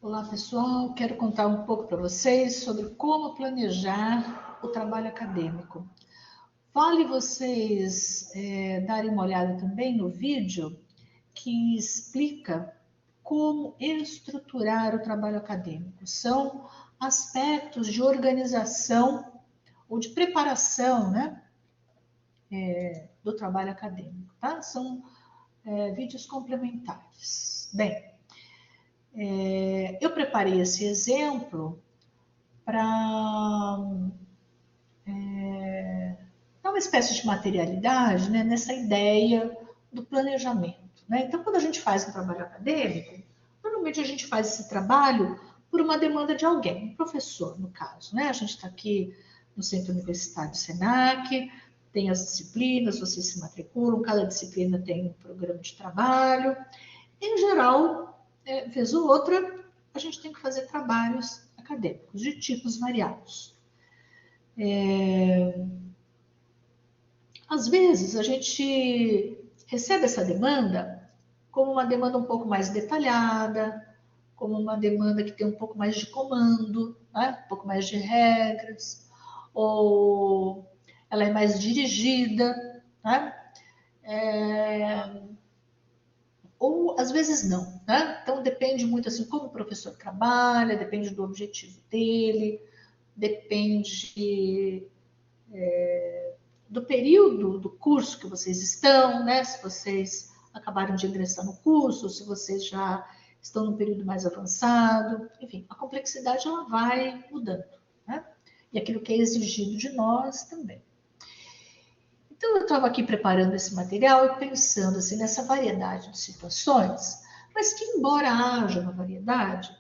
Olá, pessoal. Quero contar um pouco para vocês sobre como planejar o trabalho acadêmico. Vale vocês darem uma olhada também no vídeo que explica como estruturar o trabalho acadêmico. São aspectos de organização ou de preparação, né, do trabalho acadêmico, tá? São vídeos complementares. Bem, eu preparei esse exemplo para dar uma espécie de materialidade, né, nessa ideia do planejamento, né? Então, quando a gente faz um trabalho acadêmico, normalmente a gente faz esse trabalho por uma demanda de alguém, um professor, no caso, né? A gente está aqui no Centro Universitário Senac, tem as disciplinas, vocês se matriculam, cada disciplina tem um programa de trabalho. Em geral, vez ou outra, a gente tem que fazer trabalhos acadêmicos de tipos variados. Às vezes, a gente recebe essa demanda como uma demanda um pouco mais detalhada, como uma demanda que tem um pouco mais de comando, né? Um pouco mais de regras, ou ela é mais dirigida, né? Ou às vezes não, né? Então depende muito assim como o professor trabalha, depende do objetivo dele, depende do período do curso que vocês estão, né? Se vocês acabaram de ingressar no curso, se vocês já estão no período mais avançado, enfim, a complexidade ela vai mudando, né? E aquilo que é exigido de nós também. Então eu estava aqui preparando esse material e pensando assim nessa variedade de situações, mas que embora haja uma variedade,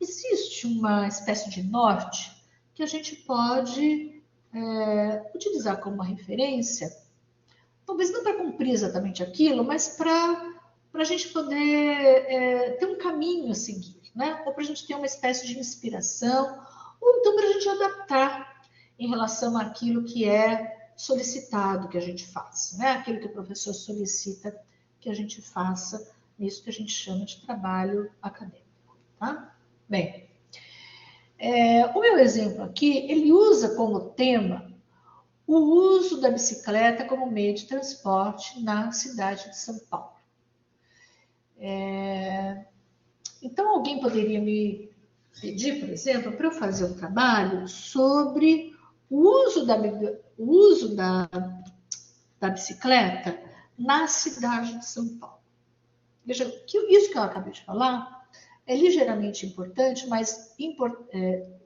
existe uma espécie de norte que a gente pode utilizar como uma referência, talvez não para cumprir exatamente aquilo, mas para a gente poder ter um caminho a seguir, né? Ou para a gente ter uma espécie de inspiração, ou então para a gente adaptar em relação àquilo que é solicitado que a gente faça, né? Aquilo que o professor solicita que a gente faça nisso que a gente chama de trabalho acadêmico, tá? Bem, o meu exemplo aqui, ele usa como tema o uso da bicicleta como meio de transporte na cidade de São Paulo. Então, alguém poderia me pedir, por exemplo, para eu fazer um trabalho sobre o uso da bicicleta na cidade de São Paulo. Veja, isso que eu acabei de falar é ligeiramente importante, mas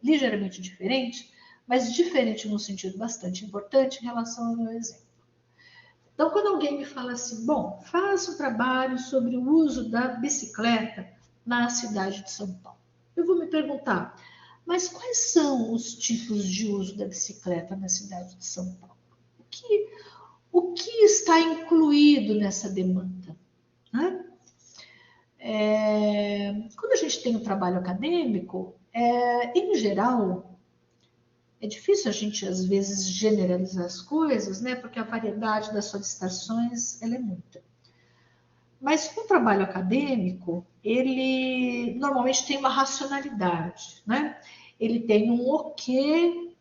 ligeiramente diferente, mas diferente num sentido bastante importante em relação ao meu exemplo. Então, quando alguém me fala assim, bom, faça um trabalho sobre o uso da bicicleta na cidade de São Paulo, eu vou me perguntar, mas quais são os tipos de uso da bicicleta na cidade de São Paulo? O que está incluído nessa demanda? Né? Quando a gente tem um trabalho acadêmico, em geral, é difícil a gente, às vezes, generalizar as coisas, né? Porque a variedade das solicitações ela é muita. Mas o trabalho acadêmico, ele normalmente tem uma racionalidade, né? Ele tem um o quê,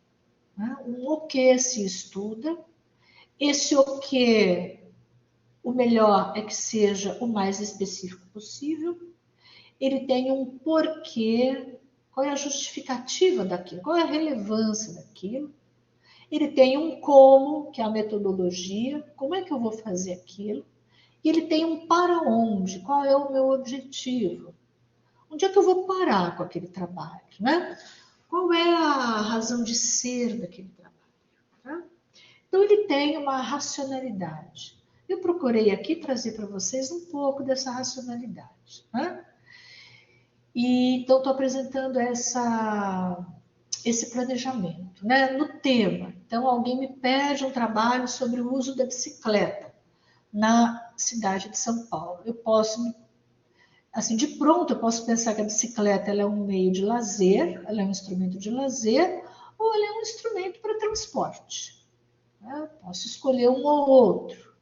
né? Um o que se estuda. Esse o que, o melhor é que seja o mais específico possível. Ele tem um porquê, qual é a justificativa daquilo, qual é a relevância daquilo. Ele tem um como, que é a metodologia, como é que eu vou fazer aquilo. E ele tem um para onde, qual é o meu objetivo. Onde é que eu vou parar com aquele trabalho, né? Qual é a razão de ser daquele trabalho, tá? Então ele tem uma racionalidade. Eu procurei aqui trazer para vocês um pouco dessa racionalidade, né? E então estou apresentando esse planejamento, né? No tema. Então alguém me pede um trabalho sobre o uso da bicicleta na cidade de São Paulo. Eu posso, assim, de pronto, eu posso pensar que a bicicleta ela é um meio de lazer, ela é um instrumento de lazer, ou ela é um instrumento para transporte. Eu posso escolher um ou outro.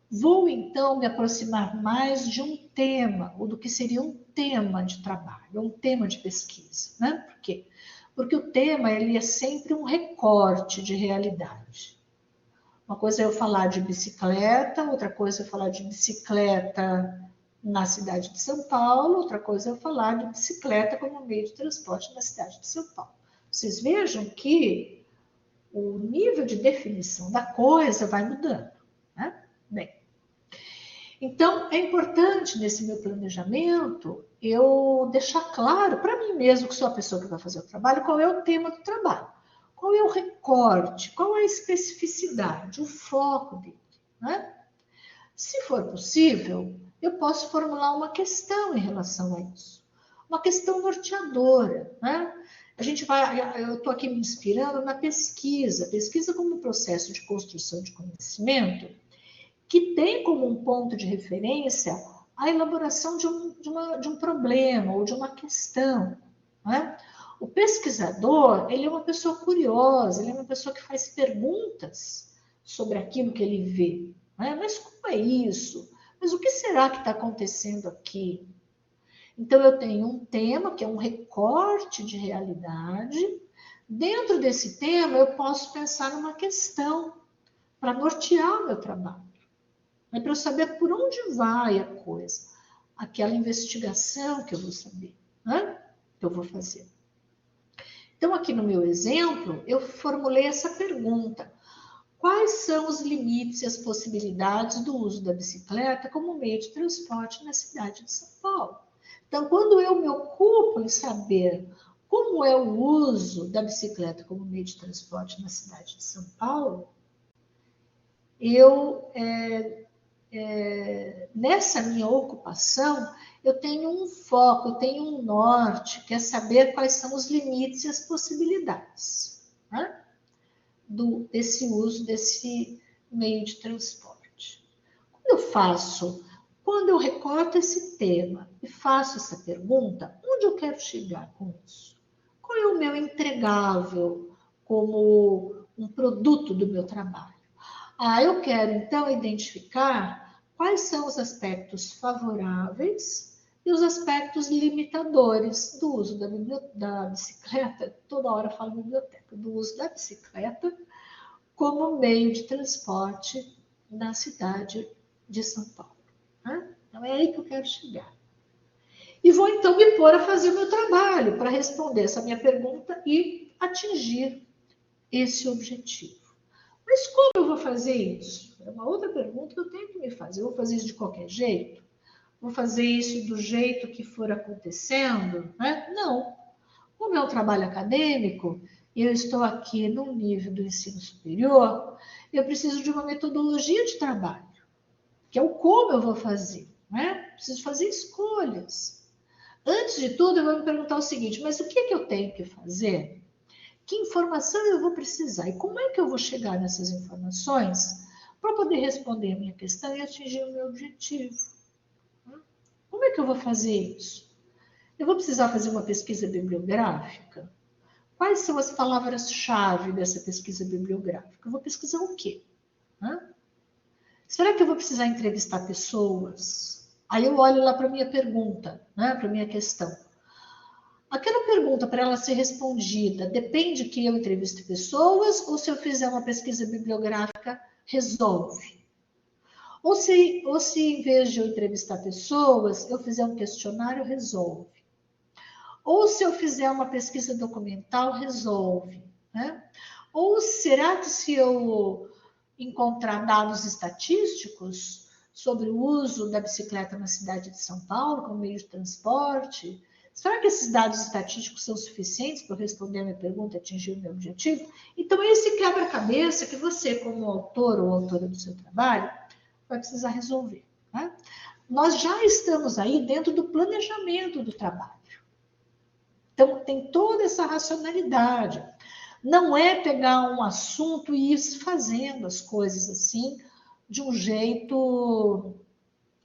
Vou, então, me aproximar mais de um tema, ou do que seria um tema de trabalho, um tema de pesquisa, né? Por quê? Porque o tema, ele é sempre um recorte de realidade. Uma coisa é eu falar de bicicleta, outra coisa é eu falar de bicicleta na cidade de São Paulo, outra coisa é eu falar de bicicleta como meio de transporte na cidade de São Paulo. Vocês vejam que o nível de definição da coisa vai mudando, né? Bem, então é importante nesse meu planejamento eu deixar claro para mim mesmo, que sou a pessoa que vai fazer o trabalho, qual é o tema do trabalho, qual é o recorte, qual é a especificidade, o foco dele, né? Se for possível, eu posso formular uma questão em relação a isso, uma questão norteadora, né? Eu estou aqui me inspirando na pesquisa, pesquisa como um processo de construção de conhecimento que tem como um ponto de referência a elaboração de um problema ou de uma questão, né? O pesquisador, ele é uma pessoa curiosa, ele é uma pessoa que faz perguntas sobre aquilo que ele vê, né? Mas como é isso? Mas o que será que está acontecendo aqui? Então, eu tenho um tema que é um recorte de realidade. Dentro desse tema, eu posso pensar numa questão para nortear o meu trabalho. É para eu saber por onde vai a coisa. Aquela investigação que eu vou saber, né? Que eu vou fazer. Então, aqui no meu exemplo, eu formulei essa pergunta. Quais são os limites e as possibilidades do uso da bicicleta como meio de transporte na cidade de São Paulo? Então, quando eu me ocupo em saber como é o uso da bicicleta como meio de transporte na cidade de São Paulo, nessa minha ocupação, eu tenho um foco, eu tenho um norte, que é saber quais são os limites e as possibilidades, né? Desse uso desse meio de transporte. Quando eu recorto esse tema e faço essa pergunta, onde eu quero chegar com isso? Qual é o meu entregável como um produto do meu trabalho? Eu quero então identificar quais são os aspectos favoráveis e os aspectos limitadores do uso da bicicleta, toda hora eu falo biblioteca, do uso da bicicleta como meio de transporte na cidade de São Paulo. Né? Então é aí que eu quero chegar. E vou então me pôr a fazer o meu trabalho para responder essa minha pergunta e atingir esse objetivo. Mas como eu vou fazer isso? É uma outra pergunta que eu tenho que me fazer. Eu vou fazer isso de qualquer jeito? Vou fazer isso do jeito que for acontecendo? Né? Não. Como é um trabalho acadêmico, e eu estou aqui no nível do ensino superior, eu preciso de uma metodologia de trabalho, que é o como eu vou fazer. Né? Preciso fazer escolhas. Antes de tudo, eu vou me perguntar o seguinte, mas o que é que eu tenho que fazer? Que informação eu vou precisar? E como é que eu vou chegar nessas informações para poder responder a minha questão e atingir o meu objetivo? Como é que eu vou fazer isso? Eu vou precisar fazer uma pesquisa bibliográfica? Quais são as palavras-chave dessa pesquisa bibliográfica? Eu vou pesquisar o quê? Será que eu vou precisar entrevistar pessoas? Aí eu olho lá para a minha pergunta, né, para a minha questão. Aquela pergunta, para ela ser respondida, depende que eu entreviste pessoas ou se eu fizer uma pesquisa bibliográfica, resolve? Ou se em vez de eu entrevistar pessoas, eu fizer um questionário, resolve? Ou se eu fizer uma pesquisa documental, resolve? Né? Ou será que se eu encontrar dados estatísticos sobre o uso da bicicleta na cidade de São Paulo como meio de transporte, será que esses dados estatísticos são suficientes para eu responder a minha pergunta e atingir o meu objetivo? Então, esse quebra-cabeça que você, como autor ou autora do seu trabalho, vai precisar resolver. Né? Nós já estamos aí dentro do planejamento do trabalho. Então, tem toda essa racionalidade. Não é pegar um assunto e ir fazendo as coisas assim, de um jeito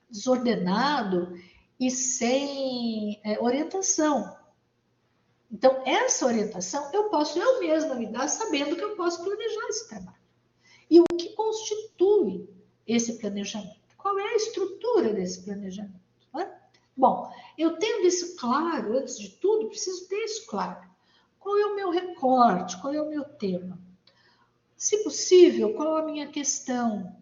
desordenado e sem orientação. Então, essa orientação eu posso eu mesma me dar, sabendo que eu posso planejar esse trabalho. E o que constitui esse planejamento? Qual é a estrutura desse planejamento? Né? Bom, eu tendo isso claro, antes de tudo, preciso ter isso claro. Qual é o meu recorte? Qual é o meu tema? Se possível, qual a minha questão?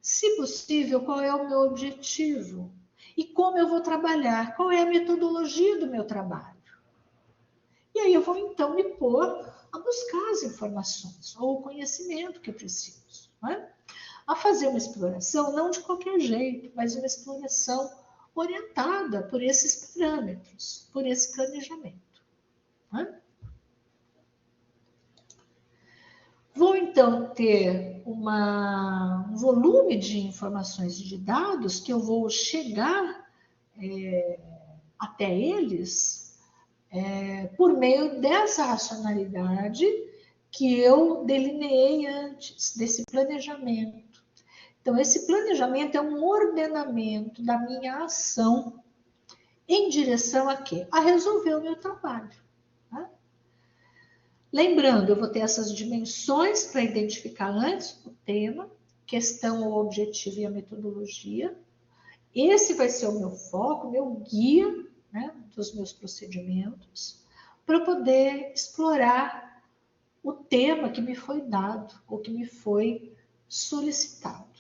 Se possível, qual é o meu objetivo? E como eu vou trabalhar? Qual é a metodologia do meu trabalho? E aí eu vou então me pôr a buscar as informações ou o conhecimento que eu preciso, né? A fazer uma exploração não de qualquer jeito, mas uma exploração orientada por esses parâmetros, por esse planejamento, né? Vou então ter um volume de informações e de dados que eu vou chegar até eles por meio dessa racionalidade que eu delineei antes, desse planejamento. Então, esse planejamento é um ordenamento da minha ação em direção a quê? A resolver o meu trabalho. Tá? Lembrando, eu vou ter essas dimensões para identificar antes o tema, questão, o objetivo e a metodologia. Esse vai ser o meu foco, o meu guia, né, dos meus procedimentos, para poder explorar o tema que me foi dado ou que me foi solicitado.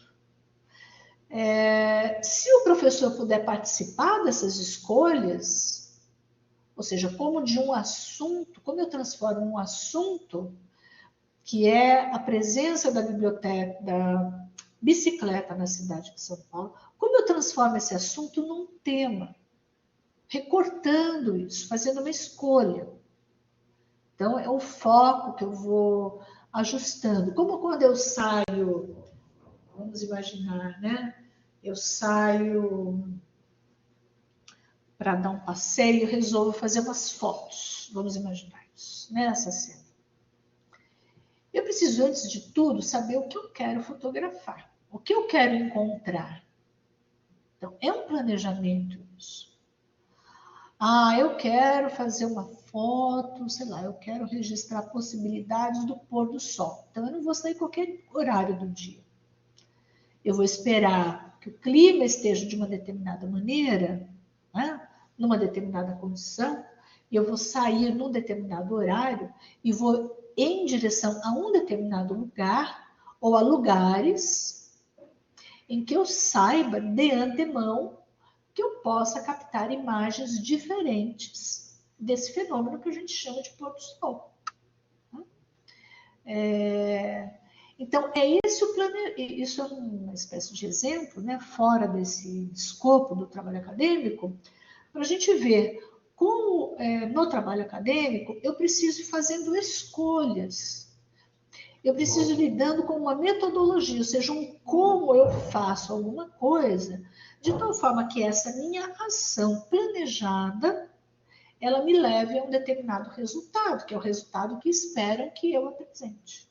Se o professor puder participar dessas escolhas, ou seja, como de um assunto, como eu transformo um assunto, que é a presença da biblioteca, da bicicleta na cidade de São Paulo, como eu transformo esse assunto num tema, recortando isso, fazendo uma escolha. Então, é o foco que eu vou ajustando. Como quando eu saio, vamos imaginar, né? Eu saio para dar um passeio, resolvo fazer umas fotos. Vamos imaginar isso, nessa cena. Eu preciso, antes de tudo, saber o que eu quero fotografar, o que eu quero encontrar. Então, é um planejamento isso. Ah, eu quero fazer uma foto, sei lá, eu quero registrar possibilidades do pôr do sol. Então, eu não vou sair em qualquer horário do dia. Eu vou esperar que o clima esteja de uma determinada maneira, né? Numa determinada condição, e eu vou sair num determinado horário e vou em direção a um determinado lugar ou a lugares em que eu saiba de antemão que eu possa captar imagens diferentes desse fenômeno que a gente chama de pôr do sol. Então, é esse o plano, isso é uma espécie de exemplo, né, fora desse escopo do trabalho acadêmico, para a gente ver como no trabalho acadêmico eu preciso ir fazendo escolhas. Eu preciso ir lidando com uma metodologia, ou seja, um como eu faço alguma coisa, de tal forma que essa minha ação planejada, ela me leve a um determinado resultado, que é o resultado que esperam que eu apresente,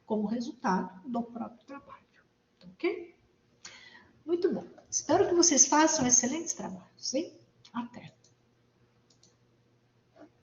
como resultado do próprio trabalho. Ok? Muito bom. Espero que vocês façam excelentes trabalhos, hein? Até!